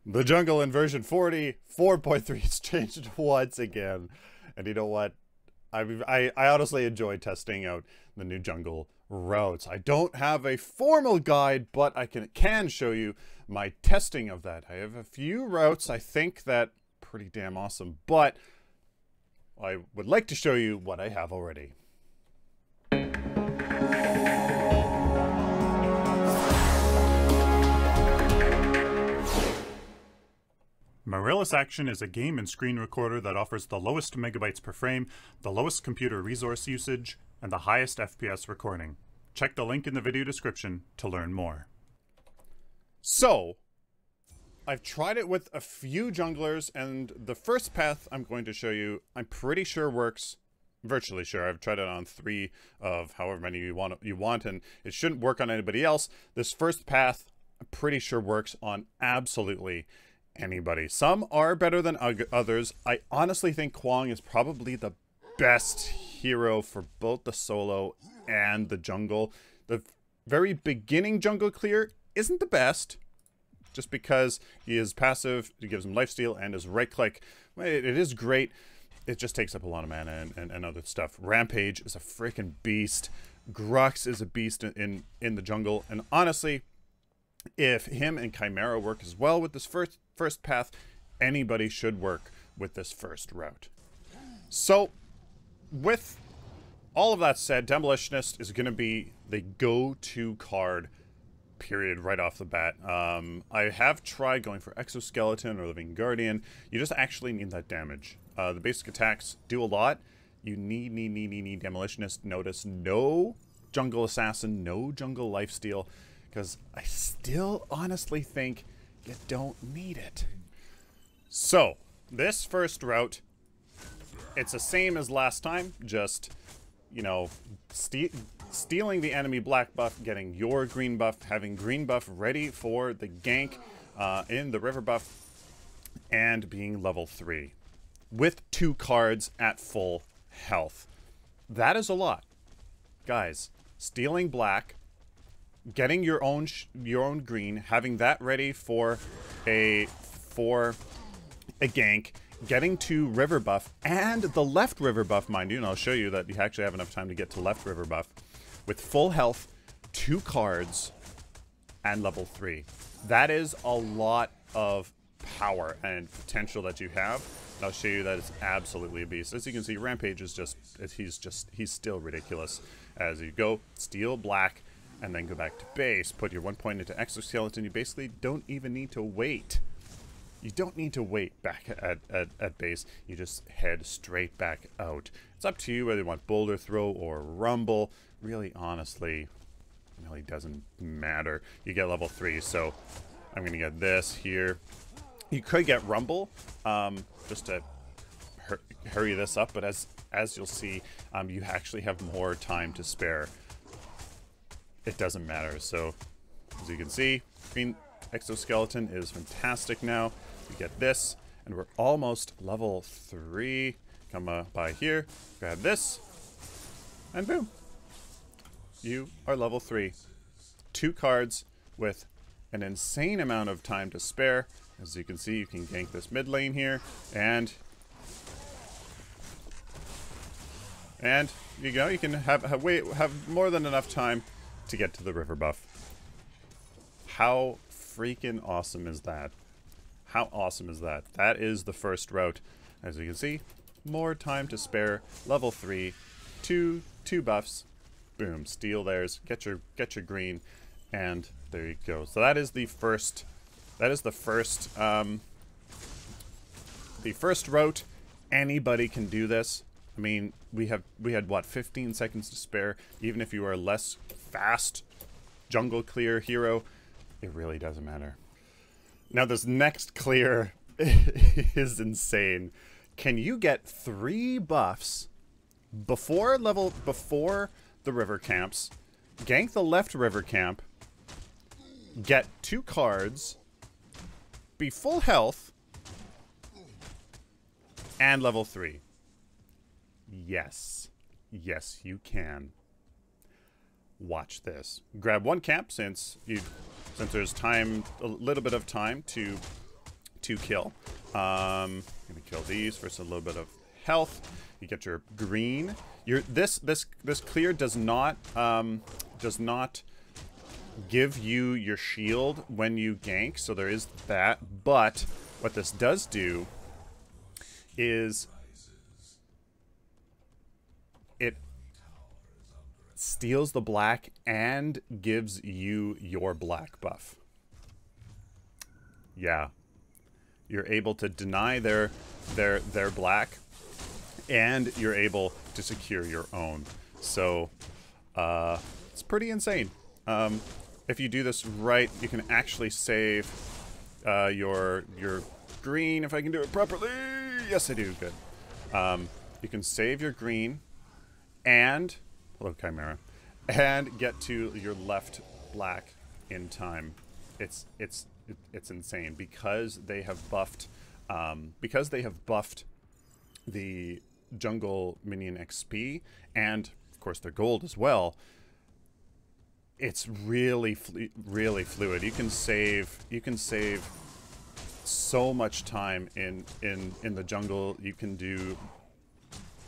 The jungle in version 44.3 has changed once again. And you know what? I honestly enjoy testing out the new jungle routes. I don't have a formal guide, but I can show you my testing of that. I have a few routes I think that pretty damn awesome, but I would like to show you what I have already. Marillus Action is a game and screen recorder that offers the lowest megabytes per frame, the lowest computer resource usage, and the highest FPS recording. Check the link in the video description to learn more. So, I've tried it with a few junglers, and the first path I'm going to show you, I'm pretty sure works. Virtually sure. I've tried it on 3 of however many you want, and it shouldn't work on anybody else. This first path, I'm pretty sure works on absolutely anybody. Some are better than others. I honestly think Kwong is probably the best hero for both the solo and the jungle. The very beginning jungle clear isn't the best, just because he is passive, he gives him lifesteal, and his right click, it is great. It just takes up a lot of mana and other stuff. Rampage is a freaking beast. Grux is a beast in the jungle, and honestly, if him and Chimera work as well with this first path, anybody should work with this first route. So, with all of that said, Demolitionist is going to be the go-to card, period, right off the bat. I have tried going for Exoskeleton or Living Guardian. You just actually need that damage. The basic attacks do a lot. You need Demolitionist. Notice no Jungle Assassin, no Jungle Lifesteal, because I still honestly think you don't need it. So, this first route, it's the same as last time, just, you know, stealing the enemy black buff, getting your green buff, having green buff ready for the gank in the river buff, and being level 3 with 2 cards at full health. That is a lot. Guys, stealing black, getting your own green, having that ready for a gank, getting to river buff, and the left river buff, mind you, and I'll show you that you actually have enough time to get to left river buff, with full health, 2 cards, and level 3. That is a lot of power and potential that you have. And I'll show you that it's absolutely a beast. As you can see, Rampage is he's still ridiculous. As you go, steal black, and then go back to base, put your 1 point into Exoskeleton. You basically don't even need to wait. You don't need to wait back at base. You just head straight back out. It's up to you whether you want Boulder Throw or Rumble. Really, honestly, it really doesn't matter. You get level 3, so I'm going to get this here. You could get Rumble, just to hurry this up, but as you'll see, you actually have more time to spare. It doesn't matter. So, as you can see, green Exoskeleton is fantastic now. We get this, and we're almost level 3. Come by here, grab this, and boom. You are level 3. 2 cards with an insane amount of time to spare. As you can see, you can gank this mid lane here, and you go. You can have more than enough time to get to the river buff. How freaking awesome is that? How awesome is that? That is the first route. As you can see, more time to spare. Level 3, two buffs. Boom, steal theirs. Get your green, and there you go. So that is the first. That is the first route. Anybody can do this. I mean, we had what, 15 seconds to spare. Even if you are a less fast jungle clear hero, it really doesn't matter. Now this next clear is insane. Can you get 3 buffs before the river camps, gank the left river camp, get 2 cards, be full health, and level 3? Yes. Yes, you can. Watch this. Grab 1 camp since there's time, a little bit of time to to kill. I'm gonna kill these for a little bit of health. You get your green. This clear does not give you your shield when you gank, so there is that. But what this does do is it steals the black and gives you your black buff. Yeah. You're able to deny their black, and you're able to secure your own. So it's pretty insane. If you do this right, you can actually save your green, if I can do it properly. Yes, I do. Good. You can save your green and, hello Chimera, and get to your left black in time. It's insane because they have buffed the jungle minion XP and of course their gold as well. It's really fluid. You can save so much time in the jungle. You can do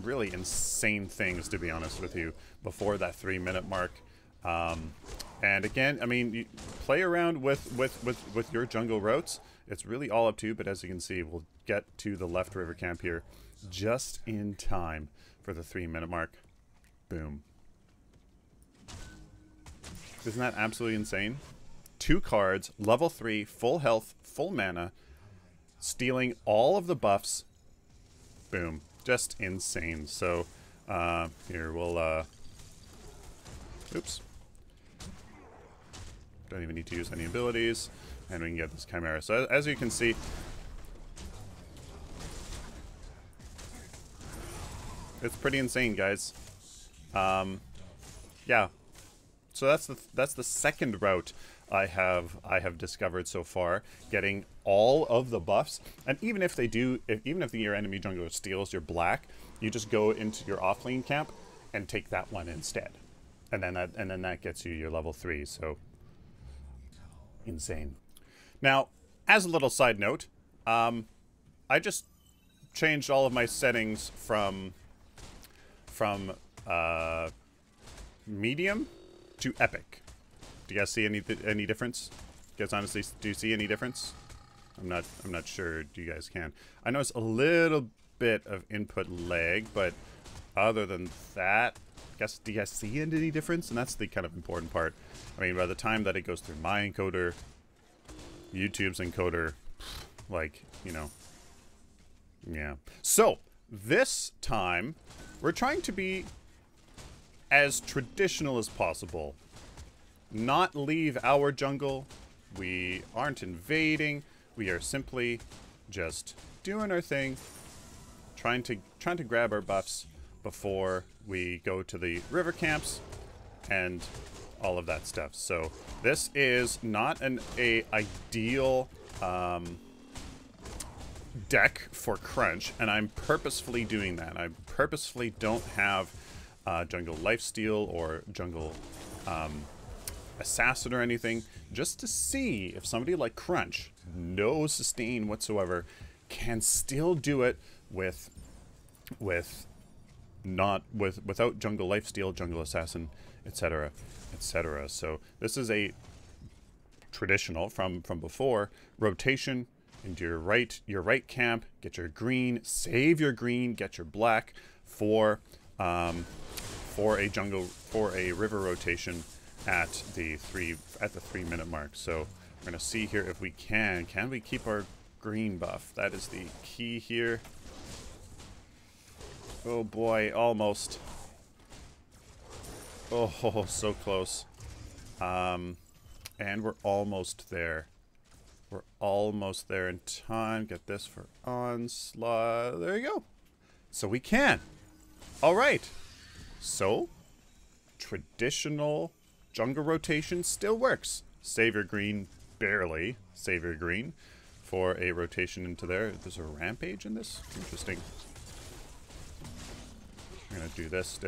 really insane things, to be honest with you, before that 3-minute mark. And again, I mean, you play around with your jungle routes. It's really all up to you, but as you can see, we'll get to the left river camp here just in time for the 3-minute mark. Boom. Isn't that absolutely insane? 2 cards, level 3, full health, full mana, stealing all of the buffs. Boom. Just insane. So, here, we'll, oops. Don't even need to use any abilities, and we can get this Chimera. So, as you can see, it's pretty insane, guys. Yeah. So that's the second route I have discovered so far, getting all of the buffs. And even if your enemy jungler steals your black, you just go into your offlane camp and take that one instead, and then that gets you your level 3. So insane. Now, as a little side note, I just changed all of my settings from medium to epic. Do you guys see any difference? You guys honestly do you see any difference? I'm not sure. Do you guys can? I notice a little bit of input lag, but other than that, do you guys see any difference? And that's the kind of important part. I mean, by the time that it goes through my encoder, YouTube's encoder, like, you know, yeah. So this time we're trying to be as traditional as possible. Not leave our jungle. We aren't invading. We are simply just doing our thing, trying to grab our buffs before we go to the river camps and all of that stuff. So this is not an ideal deck for crunch, and I'm purposefully doing that. I purposefully don't have jungle lifesteal or jungle assassin or anything, just to see if somebody like Crunch, no sustain whatsoever, can still do it without jungle lifesteal, jungle assassin, etc., etc. So this is a traditional from before rotation into your right camp, get your green, save your green, get your black for a river rotation at the 3-minute mark. So we're gonna see here if we can we keep our green buff. That is the key here. Oh boy, almost. Oh, so close. And we're almost there. We're almost there in time. Get this for onslaught. There you go. So we can. All right. So traditional jungle rotation still works. Save your green, barely save your green for a rotation into there. There's a rampage in this? Interesting. I'm gonna do this,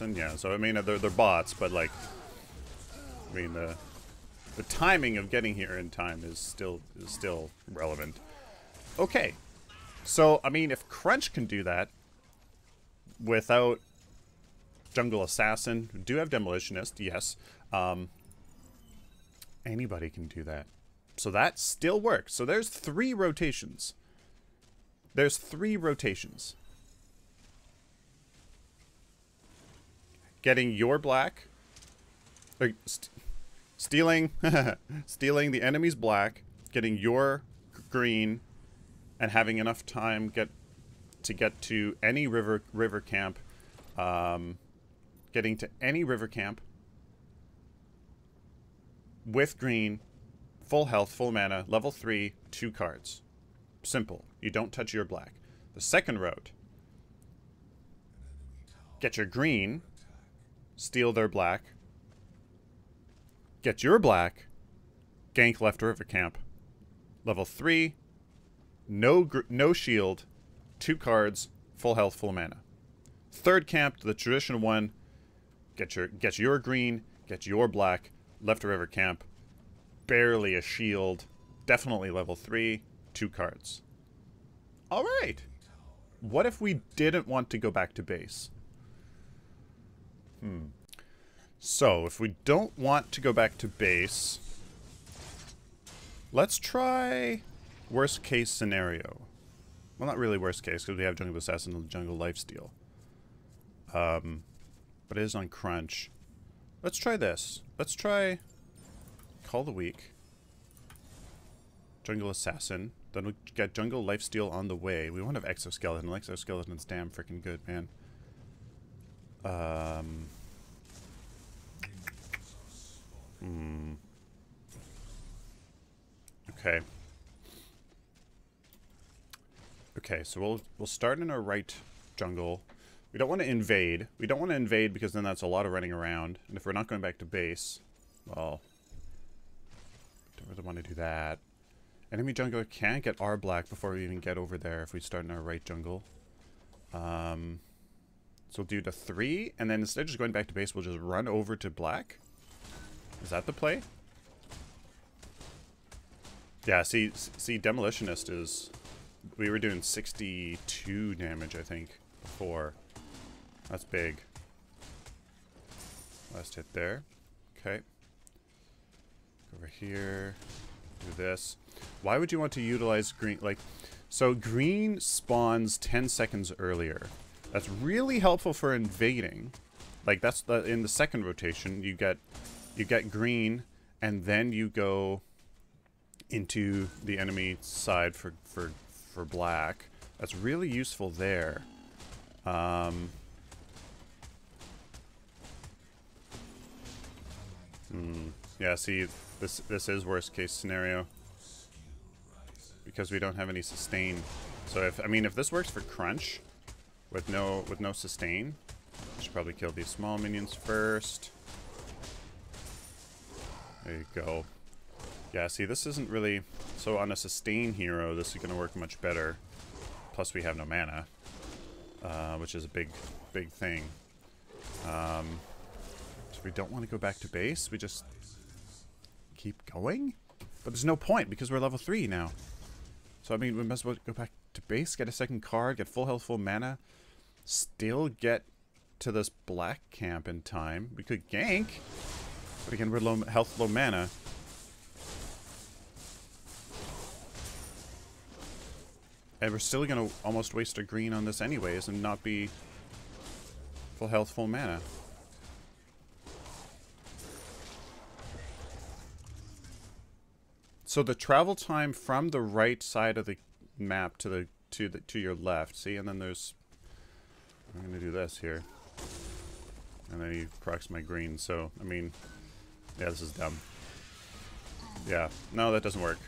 and yeah. So I mean, they're bots, but like, I mean, the timing of getting here in time is still relevant. Okay. So, I mean, if Crunch can do that without Jungle Assassin, we do have Demolitionist, yes. Anybody can do that. So that still works. So there's 3 rotations. There's 3 rotations. Getting your black, or stealing stealing the enemy's black, getting your green, and having enough time to get to any river camp, getting to any river camp with green, full health, full mana, level 3, 2 cards. Simple. You don't touch your black. The second route, get your green, steal their black, get your black, gank left river camp, level 3, no shield, 2 cards, full health, full mana. Third camp, the traditional one, get your green, get your black, left river camp, barely a shield, definitely level 3, 2 cards. All right. What if we didn't want to go back to base? So, if we don't want to go back to base, let's try worst case scenario. Well, not really worst case, because we have Jungle Assassin and Jungle Lifesteal. But it is on Crunch. Let's try this. Let's try Call the Week, Jungle Assassin, then we get Jungle Lifesteal on the way. We want to have Exoskeleton. Exoskeleton's damn freaking good, man. Okay. Okay, so we'll start in our right jungle. We don't want to invade. We don't want to invade because then that's a lot of running around. And if we're not going back to base, well, don't really want to do that. Enemy jungler can't get our black before we even get over there if we start in our right jungle. So we'll do the 3, and then instead of just going back to base, we'll just run over to black. Is that the play? Yeah, see, Demolitionist is... We were doing 62 damage, I think, before. That's big. Last hit there. Okay. Over here. Do this. Why would you want to utilize green? Like, so green spawns 10 seconds earlier. That's really helpful for invading. Like, that's in the second rotation. You get green, and then you go into the enemy side for black. That's really useful there. Yeah, see, this is worst case scenario because we don't have any sustain. So if this works for Crunch with no sustain, I should probably kill these small minions first. There you go. Yeah, see, this isn't really... So on a sustain hero, this is going to work much better. Plus we have no mana, which is a big thing. So we don't want to go back to base. We just keep going? But there's no point because we're level 3 now. So, I mean, we must as well go back to base, get a second card, get full health, full mana. Still get to this black camp in time. We could gank. But again, we're low health, low mana. And we're still going to almost waste a green on this anyways and not be full health, full mana. So the travel time from the right side of the map to your left, see, and then there's... I'm going to do this here. And then he procs my green, so, I mean... Yeah, this is dumb. Yeah, no, that doesn't work.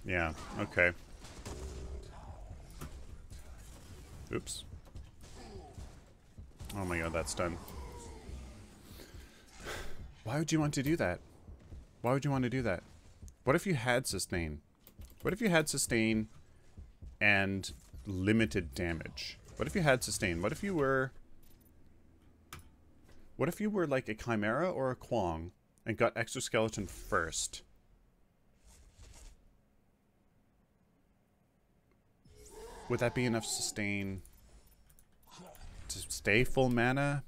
Yeah, okay. Oops. Oh my god, that's done. Why would you want to do that? Why would you want to do that? What if you had sustain? What if you had sustain and limited damage? What if you had sustain? What if you were... What if you were like a Chimera or a Kwong and got Exoskeleton first? Would that be enough sustain to stay full mana?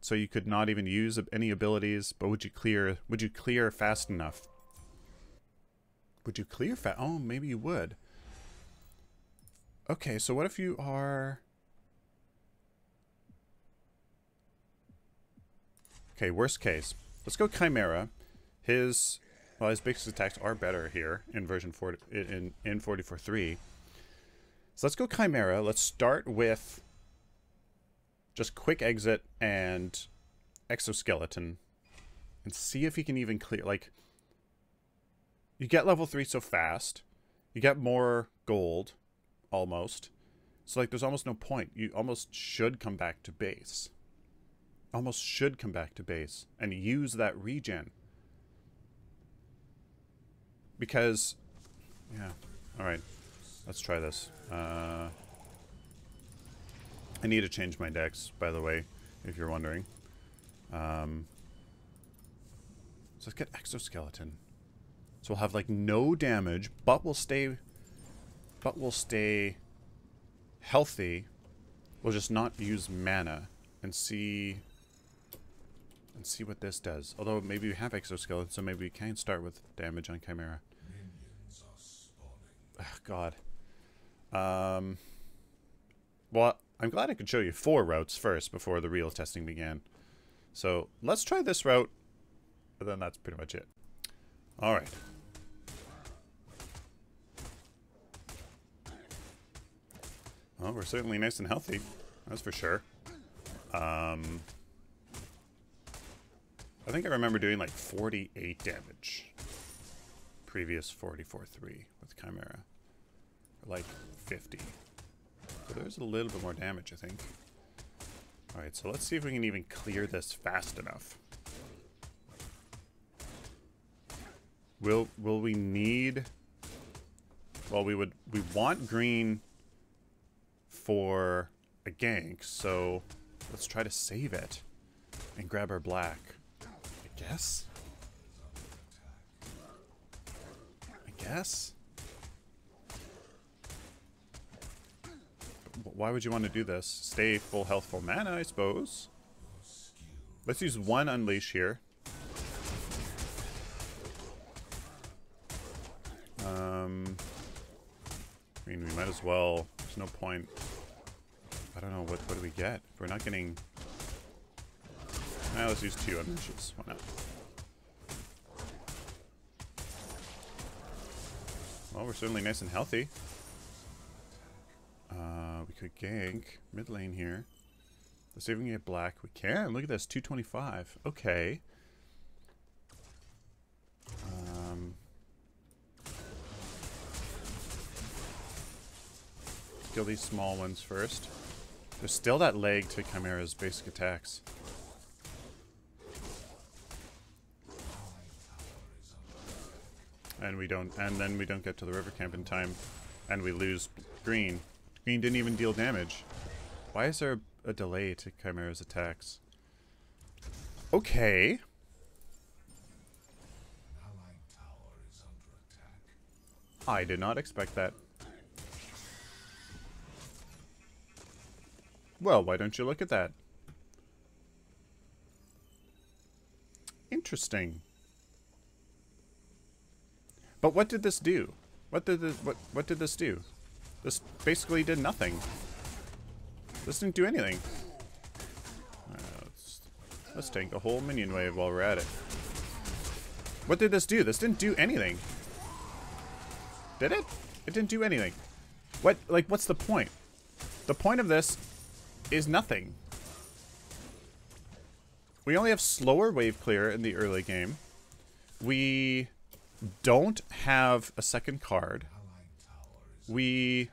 So you could not even use any abilities, but would you clear fast enough? Would you clear fast? Oh, maybe you would. Okay, so what if you are... Okay, worst case. Let's go Chimera. His basic attacks are better here in version 4 in 44.3. So let's go Chimera. Let's start with just quick exit and Exoskeleton and see if he can even clear. Like, you get level 3 so fast. You get more gold, almost. So, like, there's almost no point. You almost should come back to base. Almost should come back to base and use that regen. Because, yeah. Alright. Let's try this. I need to change my decks, by the way, if you're wondering. So let's get Exoskeleton. So we'll have like no damage, but we'll stay healthy. We'll just not use mana and see what this does. Although maybe we have Exoskeleton, so maybe we can start with damage on Chimera. Oh, God. Well, I'm glad I could show you 4 routes first before the real testing began. So let's try this route, but then that's pretty much it. All right. Well, we're certainly nice and healthy, that's for sure. I think I remember doing like 48 damage. Previous 44.3 with Chimera. Like 50. So there's a little bit more damage, I think. Alright, so let's see if we can even clear this fast enough. Will we need... Well, we want green for a gank, so let's try to save it and grab our black. I guess? Why would you want to do this? Stay full health, full mana, I suppose. Let's use one Unleash here. I mean, we might as well. There's no point. I don't know, what do we get? If we're not getting... Let's use 2 Unleashes. Why not? Well, we're certainly nice and healthy. We could gank mid lane here. Let's see if we can get black. We can. Look at this, 225. Okay. Kill these small ones first. There's still that leg to Chimera's basic attacks. And then we don't get to the river camp in time, and we lose green. Green didn't even deal damage. Why is there a delay to Chimera's attacks? Okay. I did not expect that. Well, why don't you look at that? Interesting. But what did this do? What did this do? This basically did nothing. This didn't do anything. Let's tank a whole minion wave while we're at it. What did this do? This didn't do anything. Did it? It didn't do anything. What's the point? The point of this is nothing. We only have slower wave clear in the early game. We don't have a second card. We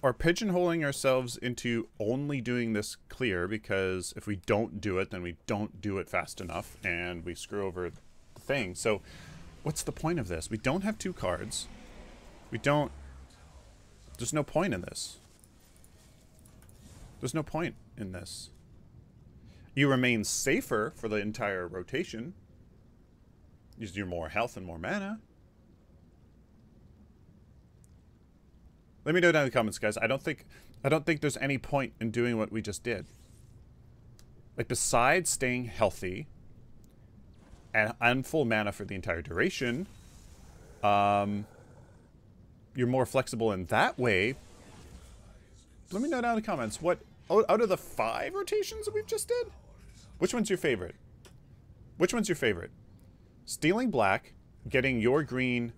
are pigeonholing ourselves into only doing this clear, because if we don't do it, then we don't do it fast enough and we screw over the thing. So what's the point of this? We don't have 2 cards. We don't... There's no point in this. There's no point in this. You remain safer for the entire rotation. Use your more health and more mana. Let me know down in the comments, guys. I don't think there's any point in doing what we just did. Like, besides staying healthy and full mana for the entire duration, you're more flexible in that way. Let me know down in the comments what out of the 5 rotations that we've just did, which one's your favorite? Which one's your favorite? Stealing black, getting your green,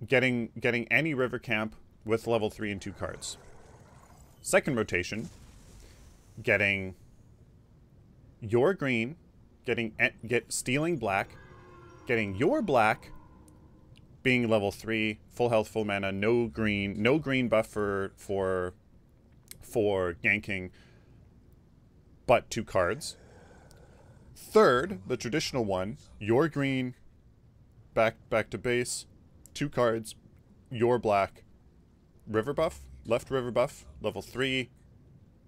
getting any river camp with level 3 and 2 cards. Second rotation, getting your green, stealing black, getting your black, being level 3, full health, full mana, no green buff for ganking, but 2 cards. Third, the traditional one, your green, back to base, 2 cards, your black, river buff, left river buff, level 3,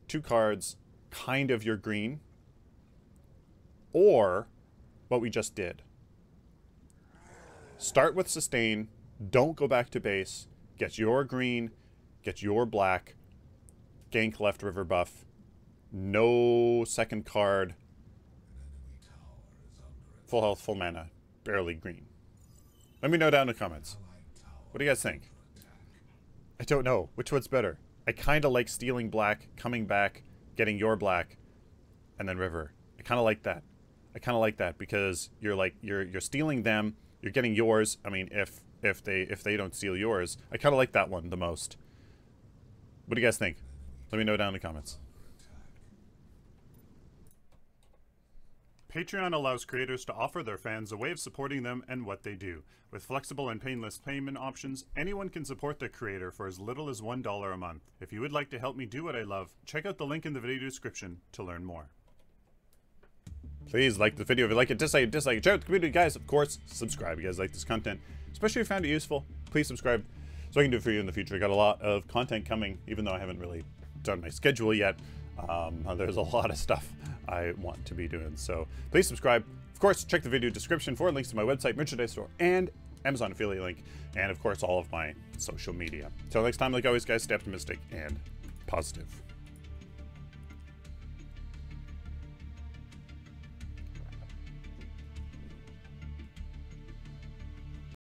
2 cards, kind of your green, or what we just did. Start with sustain, don't go back to base, get your green, get your black, gank left river buff, no second card, full health, full mana, barely green. Let me know down in the comments. What do you guys think? I don't know. Which one's better? I kind of like stealing black, coming back, getting your black, and then river. I kind of like that. I kind of like that because you're stealing them, you're getting yours. I mean, if they don't steal yours, I kind of like that one the most. What do you guys think? Let me know down in the comments. Patreon allows creators to offer their fans a way of supporting them and what they do. With flexible and painless payment options, anyone can support their creator for as little as $1 a month. If you would like to help me do what I love, check out the link in the video description to learn more. Please like the video if you like it, dislike it, share it with the community, guys. Of course, subscribe if you guys like this content, especially if you found it useful. Please subscribe so I can do it for you in the future. I got a lot of content coming, even though I haven't really done my schedule yet. There's a lot of stuff I want to be doing, so please subscribe. Of course, check the video description for links to my website, merchandise store, and Amazon affiliate link, and of course all of my social media. Till next time, like always, guys, stay optimistic and positive.